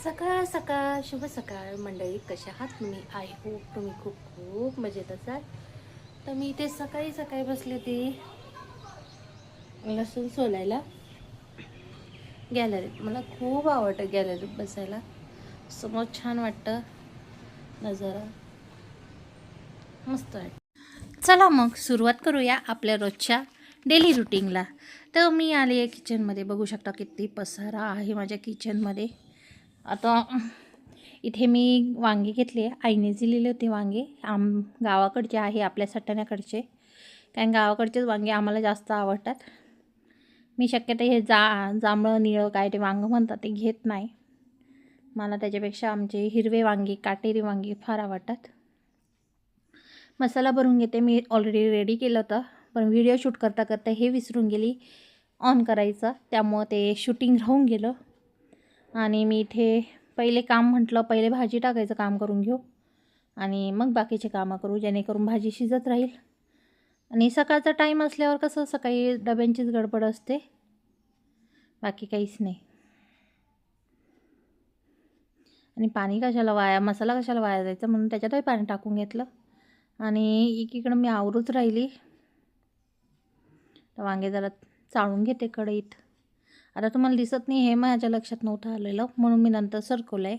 सकाळ सकाळ शुभ सकाळ मंडळी, कशा आहात तुम्ही? आय होप तुम्ही खूप खूप मजेत असाल. तर मी इथे सकाळी सकाळी बसले ते लसूण सोलायला गॅलरीत. मला खूप आवडतं गॅलरीत बसायला, समोर छान वाटतं, नजारा मस्त आहे. चला मग सुरुवात करूया आपल्या रोजच्या डेली रुटीनला. तर मी आली आहे किचनमध्ये. बघू शकता किती पसारा आहे माझ्या किचनमध्ये. आता इथे मी वांगे घेतले, आईने दिलेले होते वांगे. गावाकडचे आहे, आपल्या सटाण्याकडचे. कारण गावाकडचेच वांगे आम्हाला जास्त आवडतात. मी शक्यतो हे जांभळं निळं काय ते वांगं म्हणतात ते घेत नाही. मला त्याच्यापेक्षा आमचे हिरवे वांगे, काटेरी वांगे फार आवडतात. मसाला भरून घेते. मी ऑलरेडी रेडी केलं होतं, पण व्हिडिओ शूट करता करता हे विसरून गेली ऑन करायचं, त्यामुळं ते शूटिंग राहून गेलं. आणि मी इथे पहिले काम म्हटलं, पहिले भाजी टाकायचं काम करून घेऊ आणि मग बाकीचे कामं करू, जेणेकरून भाजी शिजत राहील. आणि सकाळचा टाईम असल्यावर कसं सकाळी डब्यांचीच गडबड असते, बाकी काहीच नाही. आणि पाणी कशाला वाया, मसाला कशाला वाया जायचा, म्हणून त्याच्यातही पाणी टाकून घेतलं. आणि एकीकडं मी आवरूच राहिली. तर वांगे जरा चाळून घेते कढईत. आता तुम्हाला दिसत नाही, हे माझ्या लक्षात नव्हतं आलेलं, म्हणून मी नंतर सरकवलं आहे.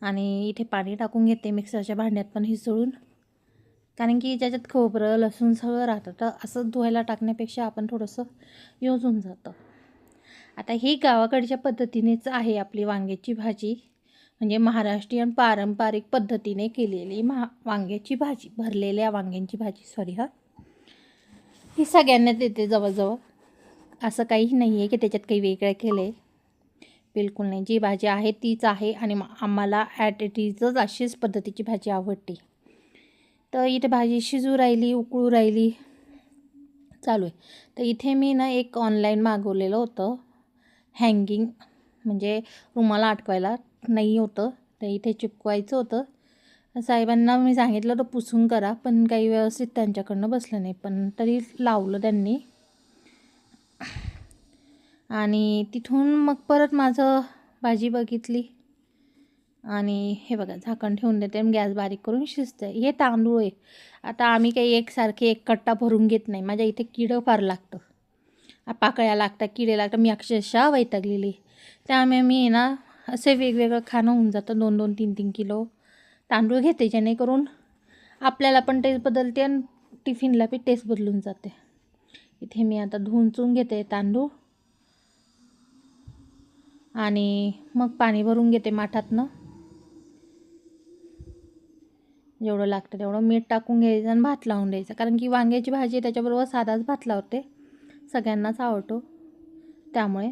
आणि इथे पाणी टाकून घेते मिक्सरच्या भांड्यात पण हिसळून, कारण की ज्याच्यात खोबरं लसूण सगळं राहतं, तर असं धुवायला टाकण्यापेक्षा आपण थोडंसं यूज होऊन जातं. आता ही गावाकडच्या पद्धतीनेच आहे आपली वांग्याची भाजी, म्हणजे महाराष्ट्रीयन पारंपरिक पद्धतीने केलेली वांग्याची भाजी, भरलेल्या वांग्यांची भाजी. ही सगळ्यांनाच येते जवळजवळ, असं काही नाही आहे की त्याच्यात काही वेगळं केलं आहे, बिलकुल नाही. जी भाजी आहे तीच आहे आणि आम्हाला ॲट इट इजच अशीच पद्धतीची भाजी आवडते. तर इथे भाजी शिजू राहिली, उकळू राहिली, चालू आहे. तर इथे मी ना एक ऑनलाईन मागवलेलं होतं हँगिंग, म्हणजे रुमाला अटकवायला नाही होतं, तर इथे चिपकवायचं होतं. साहेबांना मी सांगितलं होतं पुसून करा, पण काही व्यवस्थित त्यांच्याकडनं बसलं नाही, पण तरी लावलं त्यांनी. आणि तिथून मग परत माझं भाजी बघितली आणि हे बघा झाकण ठेवून देते आणि गॅस बारीक करून शिजते. हे तांदूळ आहे. आता आम्ही काही एकसारखे एक कट्टा भरून घेत नाही, माझ्या इथे किडं फार लागतं, पाकळ्या लागतात, किडे लागतात, मी अक्षरशः वैतागलेली. त्यामुळे मी ना असे वेगवेगळं खाणं होऊन जातं. 2-2, 3-3 किलो तांदूळ घेते, जेणेकरून आपल्याला पण टेस्ट बदलते आणि टिफिनला बी टेस्ट बदलून जाते. इथे मी आता धुवून चुन घेते तांदूळ आणि मग पाणी भरून घेते माठातनं. जेवढं लागतं तेवढं मीठ टाकून घ्यायचं आणि भात लावून द्यायचा, कारण की वांग्याची भाजी त्याच्याबरोबर साधाच भात लावते, सगळ्यांनाच आवडतो त्यामुळे.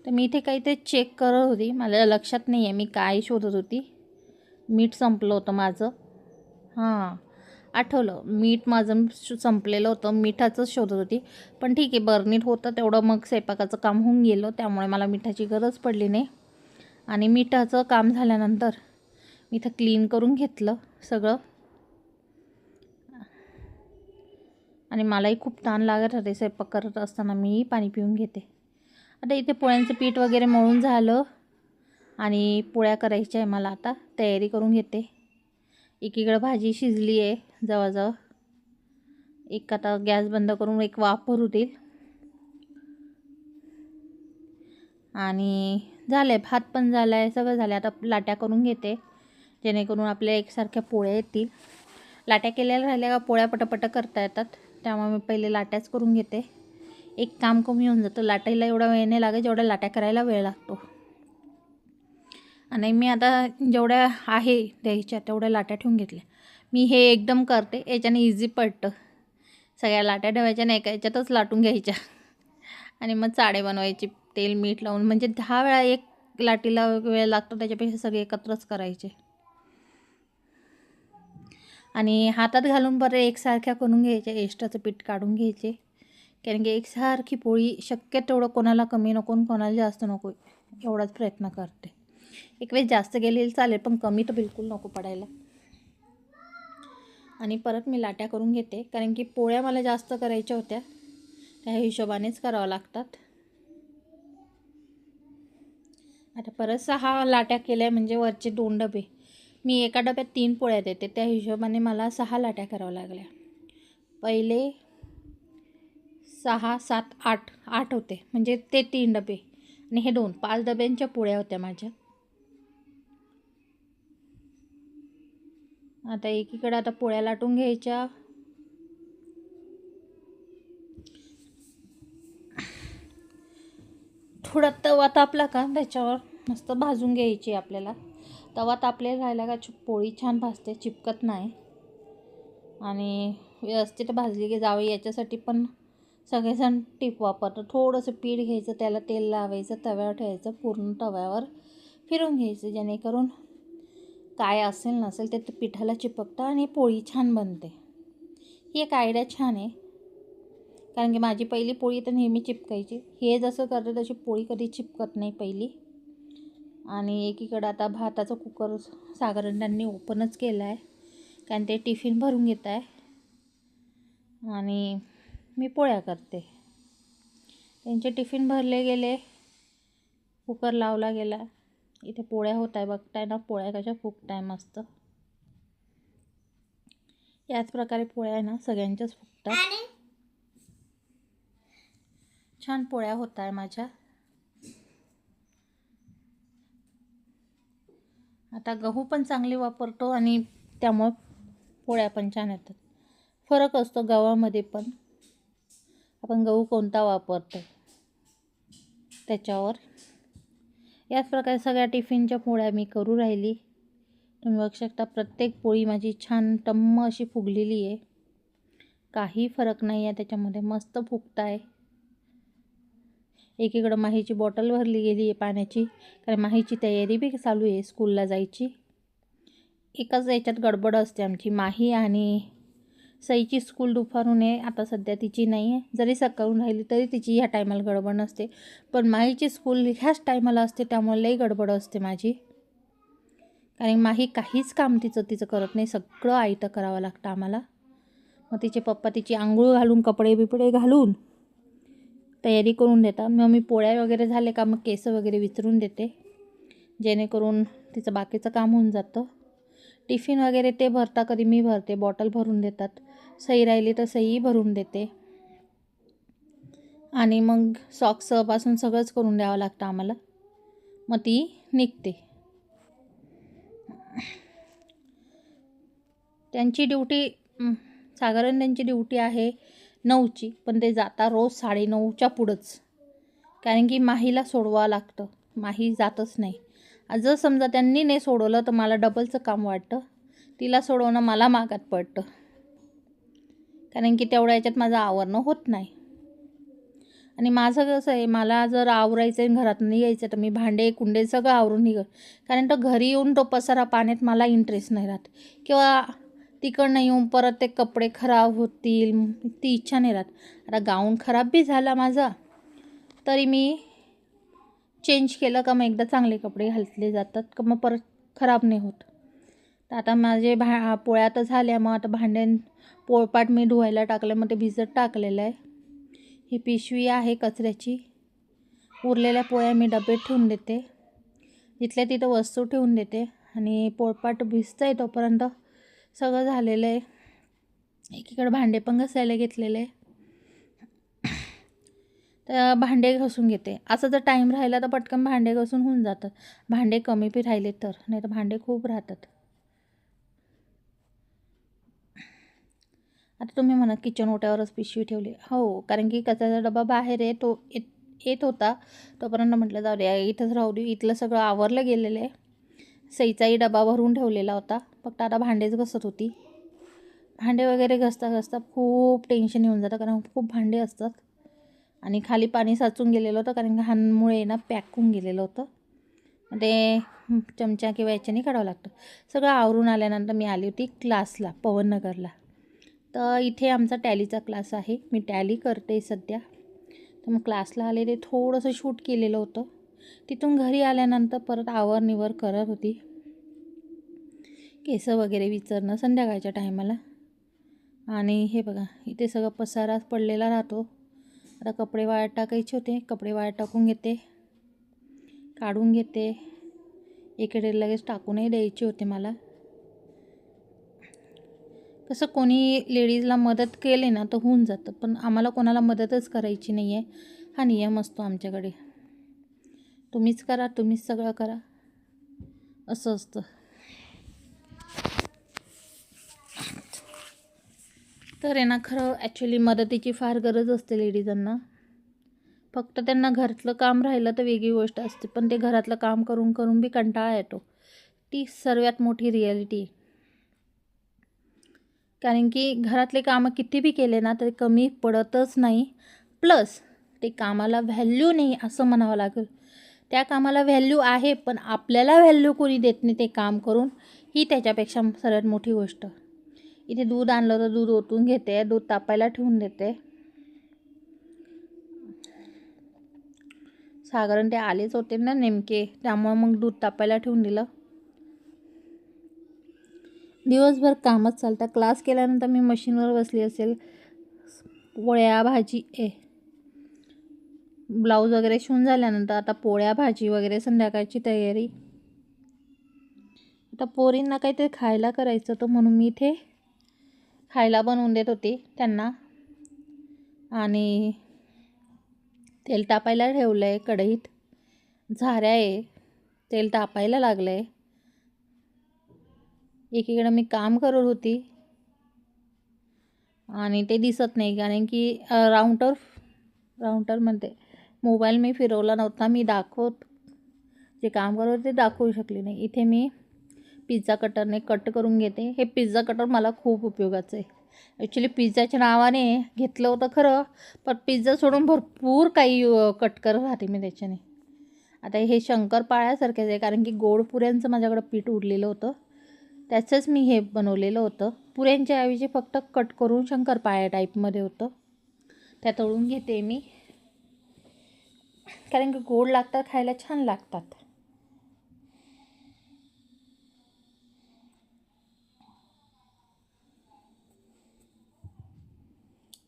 तर मी इथे काहीतरी चेक करत होती, मला लक्षात नाही आहे मी काय शोधत होती. मीठ संपलं होतं माझं. हां, आठवलं, मीठ माझं संपलेलं होतं, मिठाचंच शोधत होती. पण ठीक आहे, बर्नीत होतं तेवढं, मग स्वयंपाकाचं काम होऊन गेलं, त्यामुळे मला मिठाची गरज पडली नाही. आणि मिठाचं काम झाल्यानंतर मी इथं क्लीन करून घेतलं सगळं. आणि मलाही खूप ताण लागत होते स्वयंपाक करत असताना, मीही पाणी पिऊन घेते. आता इथे पोळ्यांचं पीठ वगैरे मळून झालं आणि पोळ्या करायच्या आहे मला, आता तयारी करून घेते. एकीकडं भाजी शिजली आहे जवळजवळ, एक आता गॅस बंद करून एक वाफ भरू देईल आणि झालं आहे, भात पण झाला आहे, सगळं झालं आहे. आता लाट्या करून घेते, जेणेकरून आपल्या एकसारख्या पोळ्या येतील. लाट्या केलेल्या राहिल्या का पोळ्या पटापट करता येतात, त्यामुळे मी पहिले लाट्याच करून घेते. एक काम कमी होऊन जातं, लाटायला एवढा वेळ नाही लागत जेवढा लाट्या करायला वेळ लागतो. आणि मी आता जेवढ्या आहे द्यायच्या तेवढ्या लाट्या ठेवून घेतल्या. मी हे एकदम करते, याच्याने इझी पडतं. सगळ्या लाट्या ठेवायच्या नाही, एका याच्यातच लाटून घ्यायच्या आणि मग चाळे बनवायची तेल मीठ लावून. म्हणजे 10 वेळा एक लाटीला वेळ लागतो, त्याच्यापेक्षा सगळे एकत्रच करायचे. आणि हातात घालून बरं एकसारख्या करून घ्यायच्या, एक्स्ट्राचं पीठ काढून घ्यायचे, कारण की एकसारखी पोळी शक्य तेवढं कोणाला कमी नको कोणाला जास्त नको, एवढाच प्रयत्न करते. एक वेळेस जास्त गेलेली चालेल, पण कमी तर बिलकुल नको पडायला. आणि परत मी लाट्या करून घेते, कारण की पोळ्या मला जास्त करायच्या होत्या, त्या हिशोबानेच करावं लागतात. आता परत 6 लाट्या केल्या म्हणजे वरचे 2 डबे. मी एका डब्यात 3 पोळ्या देते, त्या हिशोबाने मला 6 लाट्या कराव्या लागल्या. पहिले 6, 7, 8 होते म्हणजे ते 3 डबे आणि हे 2, 5 डब्यांच्या पोळ्या होत्या माझ्या. आता एकीकडे आता पोळ्या लाटून घ्यायच्या. थोडा तवा तापला का त्याच्यावर मस्त भाजून घ्यायची आपल्याला. तवा तापलेला राहिला का पोळी छान भाजते, चिपकत नाही आणि व्यवस्थित भाजली की जावे. याच्यासाठी पण सगळेजण टीप वापरतात. थोडंसं पीठ घ्यायचं, त्याला तेल लावायचं, तव्यावर ठेवायचं, पूर्ण तव्यावर फिरून घ्यायचं, जेणेकरून काय असेल नसेल ते पिठाला चिपकतं आणि पोळी छान बनते. ही एक आयडिया छान आहे, कारण की माझी पहिली पोळी तर नेहमी चिपकायची. हे जसं करते तशी पोळी कधी चिपकत नाही पहिली. आणि एकीकडं आता भाताचं कुकर साधारण त्यांनी ओपनच केलं आहे, कारण ते टिफिन भरून घेत आहे आणि मी पोळ्या करते. त्यांचे टिफिन भरले गेले, कुकर लावला गेला. इथे पोळ्या होत आहे, बघताय ना पोळ्या कशा फुगताय मस्त. याच प्रकारे पोळ्या आहे ना सगळ्यांच्याच फुगतात. छान पोळ्या होत आहे माझ्या. आता गहू पण चांगले वापरतो आणि त्यामुळे पोळ्या पण छान येतात. फरक असतो गव्हामध्ये पण, आपण गहू कोणता वापरतो त्याच्यावर. याच प्रकारे सगळ्या टिफिनच्या पोळ्या मी करू राहिली. तुम्ही बघू शकता प्रत्येक पोळी माझी छान टम्म अशी फुगलेली आहे, काही फरक नाही आहे त्याच्यामध्ये, मस्त फुगत आहे. एकीकडं माहीची बॉटल भरली गेली आहे पाण्याची, कारण माहीची तयारी बी चालू आहे स्कूलला जायची. एकच याच्यात गडबड असते आमची, माही आणि सईची स्कूल दुपारून आहे, आता सध्या तिची नाही आहे. जरी सकाळून राहिली तरी तिची ह्या टायमाला गडबड नसते, पण माहीची स्कूल ह्याच टायमाला असते, त्यामुळे लई गडबड असते माझी. कारण माही काहीच काम तिचं करत नाही, सगळं आयतं करावं लागतं आम्हाला. मग तिचे पप्पा तिची आंघोळ घालून, कपडे बिपडे घालून तयारी करून देतात. मग मी पोळ्या वगैरे झाले का मग केस वगैरे विचारून देते, जेणेकरून तिचं बाकीचं काम होऊन जातं. टिफिन वगैरे ते भरता, कधी मी भरते, बॉटल भरून देतात. सई राहिली तर सई भरून देते आणि मग सॉक्सपासून सगळंच करून द्यावं लागतं आम्हाला, मग ती निघते. त्यांची ड्युटी साधारण त्यांची ड्युटी आहे 9ची, पण ते जाता रोज 9:30च्या पुढंच, कारण की माहीला सोडवावं लागतं. माही जातच नाही. जर समजा त्यांनी नाही सोडवलं तर मला डबलचं काम वाटतं, तिला सोडवणं मला मागात पडतं, कारण की तेवढ्या याच्यात माझं आवरणं होत नाही. आणि माझं कसं आहे, मला जर आवरायचं आहे घरात निघायचं तर मी भांडे कुंडे सगळं आवरून निघत, कारण तो घरी येऊन तो पसारा पाण्यात मला इंटरेस्ट नाही राहत, किंवा तिकडनं येऊन परत ते कपडे खराब होतील ती इच्छा नाही राहत. आता गाऊन खराब बी झाला माझा तरी मी चेंज केलं का मग एकदा चांगले कपडे घातले जातात का मग परत खराब नाही होत. तर आता माझे पोळ्या तर झाल्या, मग आता पोळपाट मी धुवायला टाकलं, मग ते भिजत टाकलेलं आहे. ही पिशवी आहे कचऱ्याची, उरलेल्या पोळ्या मी डब्यात ठेवून देते, तिथल्या तिथं वस्तू ठेवून देते आणि पोळपाट भिजतं आहे तोपर्यंत सगळं झालेलं आहे. एकीकडे भांडे पण घासायला घेतलेले आहे, तर भांडे घासून घेते. असं जर टाईम राहिला तर पटकन भांडे घासून होऊन जातात, भांडे कमी बी राहिले तर, नाही तर भांडे खूप राहतात. आता तुम्ही म्हणा किचन ओट्यावरच पिशवी ठेवली, हो, कारण की कचऱ्याचा डबा बाहेर आहे, तो येत होता तोपर्यंत म्हटलं जाऊ द्या इथंच राहू दे. इथलं सगळं आवरलं गेलेलं आहे, सईचाही डबा भरून ठेवलेला होता, फक्त आता भांडेच घसत होती. भांडे वगैरे घसता खूप टेन्शन येऊन जातं, कारण खूप भांडे असतात आणि खाली पाणी साचून गेलेलं होतं, कारण घाणमुळे ना पॅक होऊन गेलेलं होतं. ते चमचा किंवा याच्याने काढावं लागतं. सगळं आवरून आल्यानंतर मी आली होती क्लासला, पवननगरला. तर इथे आमचा टॅलीचा क्लास आहे, मी टॅली करते सध्या. तर मग क्लासला आले, ते थोडंसं शूट केलेलं होतं. तिथून घरी आल्यानंतर परत आवरनिवर करत होती, केस वगैरे विचारणं संध्याकाळच्या टायमाला. आणि हे बघा इथे सगळं पसारा पडलेला राहतो. आता कपडे वाळत टाकायचे होते, कपडे वाळत टाकून घेते. काढून घेते. इकडे लगेच टाकूनही द्यायचे होते मला. कसं कोणी लेडीजला मदत केली ना तर होऊन जातं, पण आम्हाला कोणाला मदतच करायची नाही आहे हा नियम असतो आमच्याकडे. तुम्हीच करा, तुम्हीच सगळं करा असं असतं. तर आहे ना, खरं ॲक्च्युली मदतीची फार गरज असते लेडीजांना. फक्त त्यांना घरातलं काम राहिलं तर वेगळी गोष्ट असते, पण ते घरातलं काम करून करून बी कंटाळा येतो. ती सर्वात मोठी रिॲलिटी आहे. कारण की घरातले कामं किती बी केले ना तरी कमी पडतच नाही. प्लस ते कामाला व्हॅल्यू नाही असं म्हणावं लागेल. त्या कामाला व्हॅल्यू आहे, पण आपल्याला व्हॅल्यू कोणी देत नाही ते काम करून, ही त्याच्यापेक्षा सर्वात मोठी गोष्ट. इथे दूध आणलं तर दूध ओतून घेते, दूध तापायला ठेवून देते. साधारण ते आलेच होते ना नेमके, त्यामुळे मग दूध तापायला ठेवून दिलं. दिवसभर कामच चालतं. क्लास केल्यानंतर मी मशीनवर बसली असेल, पोळ्या भाजी ब्लाऊज वगैरे शिवून झाल्यानंतर आता पोळ्या भाजी वगैरे संध्याकाळची तयारी. आता पोरींना काहीतरी खायला करायचं होतं म्हणून मी इथे खायला बनवून देत होती त्यांना. आणि तेल तापायला ठेवलं आहे कढईत, झाऱ्या आहे, तेल तापायला लागलं आहे. एकीकडे मी काम करत होती आणि ते दिसत नाही, कारण की राउंटर म्हणते मोबाईल मी फिरवला नव्हता. मी जे काम करत होते ते दाखवू शकले नाही. इथे मी पिझ्झा कटरने कट करून घेते. हे पिझ्झा कटर मला खूप उपयोगाचं आहे. ॲक्च्युली पिझ्झाच्या नावाने घेतलं होतं खरं, पण पिझ्झा सोडून भरपूर काही कट करत राहते मी त्याच्याने. आता हे शंकरपाळ्यासारखेच आहे, कारण की गोड पुऱ्यांचं माझ्याकडं पीठ उरलेलं होतं, त्याचंच मी हे बनवलेलं होतं. पुऱ्यांच्या ऐवजी फक्त कट करून शंकरपाळ्या टाईपमध्ये होतं. त्या तळून घेते मी, कारण की गोड लागतात, खायला छान लागतात.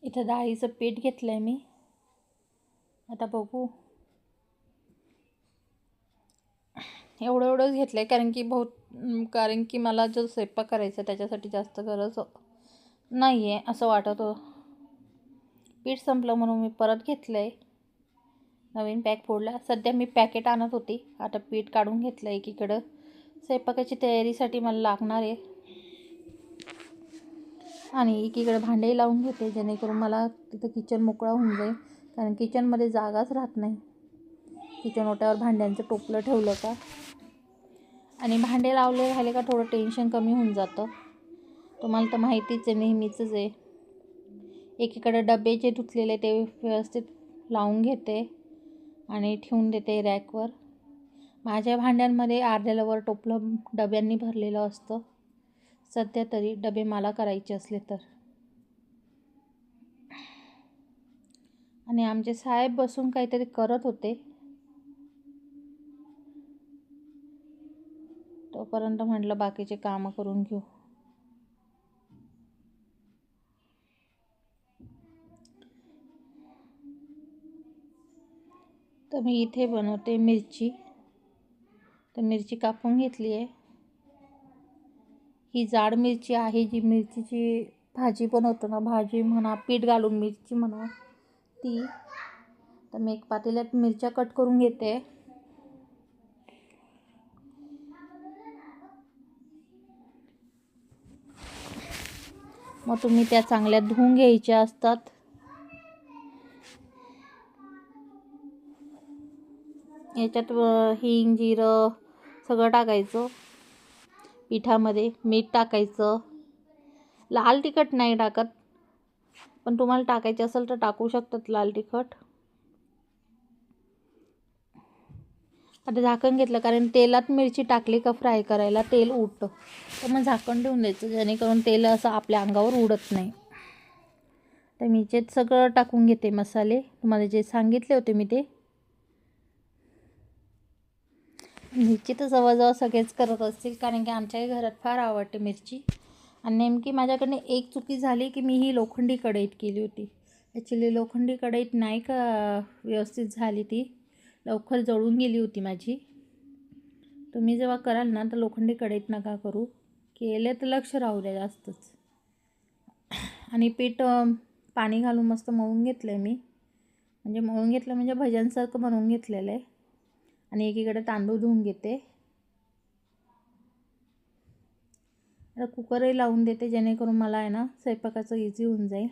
इथं डाळीचं पीठ घेतलं आहे मी. आता बघू, एवढंच घेतलं आहे, कारण की मला जो स्वयंपाक करायचा त्याच्यासाठी जास्त गरज नाही आहे असं वाटत होतं. पीठ संपलं म्हणून मी परत घेतलं आहे, नवीन पॅक फोडला. सध्या मी पॅकेट आणत होती, आता पीठ काढून घेतलं आहे एकीकडं. स्वयंपाकाची तयारीसाठी मला लागणार आहे. आणि एकीकडे भांडे लावून घेते, जेणेकरून मला तिथं किचन मोकळा होऊन जाईल, कारण किचनमध्ये जागाच राहत नाही. किचन ओट्यावर भांड्यांचं टोपलं ठेवलं का आणि भांडे लावले राहिले का थोडं टेन्शन कमी होऊन जातं. तुम्हाला तर माहितीच आहे, नेहमीचंच आहे. एकीकडे डबे जे धुतलेले ते व्यवस्थित लावून घेते आणि ठेवून देते रॅकवर. माझ्या भांड्यांमध्ये अर्ध्याला टोपलं डब्यांनी भरलेलं असतं सध्या तरी, डबे मला करायचे असले तर. आणि आमचे साहेब बसून काहीतरी करत होते, तोपर्यंत म्हटलं बाकीचे कामं करून घेऊ. तर मी इथे बनवते मिरची. तर मिरची कापून घेतली आहे. ही जाड मिरची आहे, जी मिरचीची भाजी बनवतो ना, भाजी म्हणा, पीठ घालून मिरची म्हणा ती. तर मी एक पातेल्यात मिरच्या कट करून घेते. मग तुम्ही त्या चांगल्या धुवून घ्यायच्या असतात. याच्यात हिंग, जिरं सगळं टाकायचं पिठामध्ये. मीठ टाकायचं. लाल तिखट नाही टाकत, पण तुम्हाला टाकायचं असेल तर टाकू शकतात लाल तिखट. आता झाकण घेतलं, कारण तेलात मिरची टाकली का फ्राय करायला तेल उडतं, तर मग झाकण ठेवून द्यायचं, जेणेकरून तेल असं आपल्या अंगावर उडत नाही. तर मी जे सगळं टाकून घेते मसाले, तुम्हाला जे सांगितले होते मी ते. मिरची तर जवळजवळ सगळेच करत असतील, कारण की आमच्याही घरात फार आवडते मिरची. आणि नेमकी माझ्याकडनं एक चुकी झाली की मी ही लोखंडी कढईत केली होती. ॲक्च्युली लोखंडी कढईत नाही का व्यवस्थित झाली ती, लवकर जळून गेली होती माझी. तुम्ही जेव्हा कराल ना तर लोखंडी कढईत नका करू, केले तर लक्ष राहू द्या जास्तच. आणि पीठ पाणी घालून मस्त मळून घेतलं आहे मी, म्हणजे मळून घेतलं म्हणजे भज्यांसारखं बनवून घेतलेलं आहे. आणि एकीकडे तांदूळ धुवून घेते. आता कुकरही लावून देते जेणेकरून मला आहे ना स्वयंपाकाचं इझी होऊन जाईल.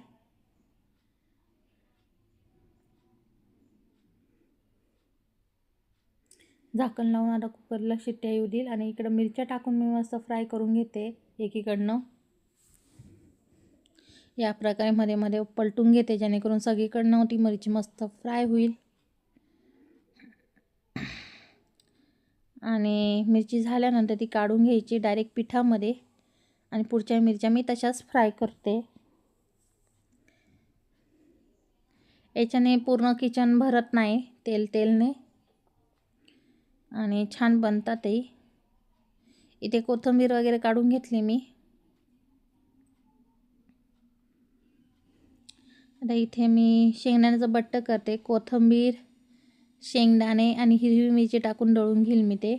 झाकण लावून आता कुकरला शिट्ट्या येऊ देईल. आणि इकडं मिरच्या टाकून मी मस्त फ्राय करून घेते एकीकडनं. या प्रकारे मध्ये मध्ये पलटून घेते जेणेकरून सगळीकडनं ती मिरची मस्त फ्राय होईल. आणि मिरची झाल्यानंतर ती काढून घ्यायची डायरेक्ट पिठामध्ये. आणि पुढच्या मिरच्या मी तशाच फ्राय करते. याच्याने पूर्ण किचन भरत नाही तेलने आणि छान बनतातही. इथे कोथिंबीर वगैरे काढून घेतली मी. आता इथे मी शेंगदाण्याचं बट्ट करते. कोथिंबीर, शेंगदाणे आणि हिरवी मिरची टाकून दळून घेईल मी ते.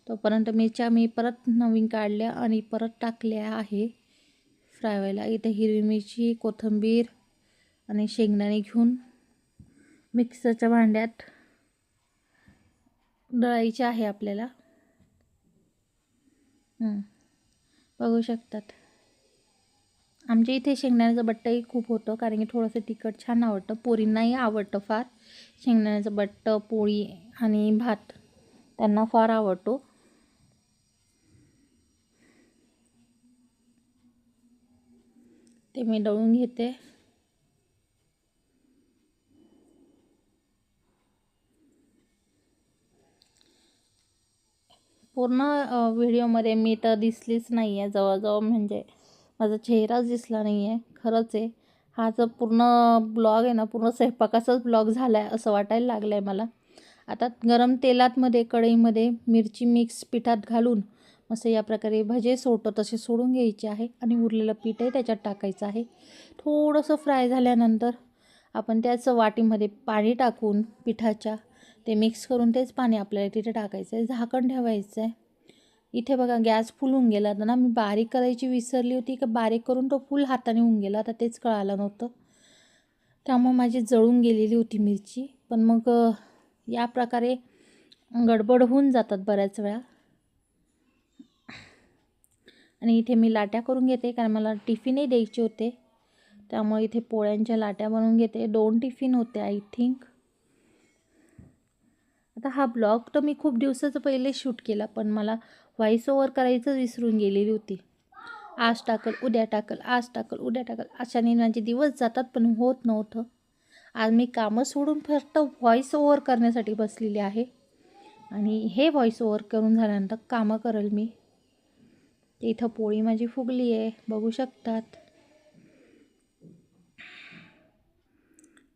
तोपर्यंत मिरच्या मी परत नवीन काढल्या आणि परत टाकल्या आहे फ्राय व्हायला. इथे हिरवी मिरची, कोथिंबीर आणि शेंगदाणे घेऊन मिक्सरच्या भांड्यात दळायचे आहे आपल्याला. बघू शकतात. आमच्या इथे शेंगदाण्याचं बट्टही खूप होतं, कारण की थोडंसं तिखट छान आवडतं. पोरींनाही आवडतं फार. शेंगदाण्याचं बट्ट, पोळी आणि भात त्यांना फार आवडतो. ते मी दळून घेते. पूर्ण व्हिडिओमध्ये मी तर दिसलीच नाही आहे जवळजवळ, म्हणजे माझा चेहराच दिसला नाही आहे. खरंच आहे, हा जो पूर्ण ब्लॉग आहे ना पूर्ण स्वयंपाकाचाच ब्लॉग झाला आहे असं वाटायला लागलं आहे मला. आता गरम तेलातमध्ये कढईमध्ये मिरची मिक्स पिठात घालून मस्त या प्रकारे भजे सोडतो तसे सोडून घ्यायचे आहे. आणि उरलेलं पीठही त्याच्यात टाकायचं आहे. थोडंसं फ्राय झाल्यानंतर आपण त्याच वाटीमध्ये पाणी टाकून पिठाच्या ते मिक्स करून तेच पाणी आपल्याला तिथे टाकायचं आहे. झाकण ठेवायचं आहे. इथे बघा गॅस फुल होऊन गेला होता ना, मी बारीक करायची विसरली होती का बारीक करून तो फुल हाताने होऊन गेला. आता तेच कळालं नव्हतं, त्यामुळे माझी जळून गेलेली होती मिरची. पण मग या प्रकारे गडबड होऊन जातात बऱ्याच वेळा. आणि इथे मी लाट्या करून घेते, कारण मला टिफिनही द्यायचे होते, त्यामुळे इथे पोळ्यांच्या लाट्या बनवून घेते. 2 टिफिन होते आय थिंक. आता हा ब्लॉग तर मी खूप दिवसाचं पहिले शूट केला, पण मला व्हॉइस ओव्हर करायचं विसरून गेलेली होती. आज टाकल उद्या टाकल, आज टाकल उद्या टाकल अशाने माझे दिवस जातात, पण होत नव्हतं. आज मी कामं सोडून फक्त व्हॉइस ओव्हर करण्यासाठी बसलेली आहे. आणि हे व्हॉइस ओव्हर करून झाल्यानंतर कामं करेल मी. इथं पोळी माझी फुगली आहे, बघू शकतात.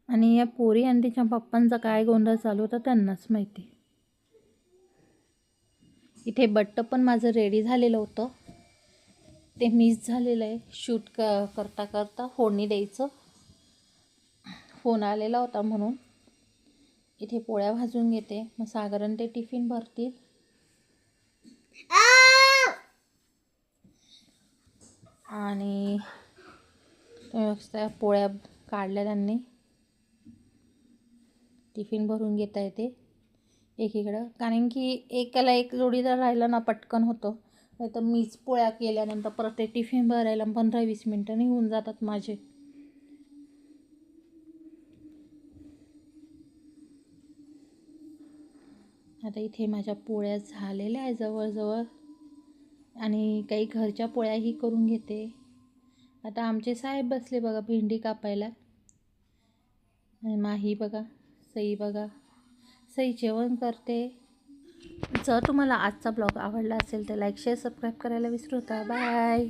आणि या पोरी आणि तिच्या पप्पांचा काय गोंधळ चालू होता त्यांनाच माहिती. इथे बट्ट पण माझं रेडी झालेलं होतं, ते मिस झालेलं आहे शूट करता करता. फोडणी द्यायचं, फोन आलेला होता म्हणून. इथे पोळ्या भाजून घेते, मग साधारण ते टिफिन भरतील. आणि पोळ्या काढल्या त्यांनी, टिफिन भरून घेता येते एकीकडं, कारण की एकाला एक जोडीदार राहिला ना पटकन होतं. नाही तर मीच पोळ्या केल्यानंतर परत ते टिफिन भरायला 15-20 मिनटं निघून जातात माझे. आता इथे माझ्या पोळ्या झालेल्या आहे जवळजवळ, आणि काही घरच्या पोळ्याही करून घेते. आता आमचे साहेब बसले बघा भेंडी कापायला. आणि माही बघा, सई बघा, सई जेवण करते. जर तुम्हाला आजचा ब्लॉग आवडला असेल तर लाईक शेअर सबस्क्राईब करायला विसरू नका. बाय.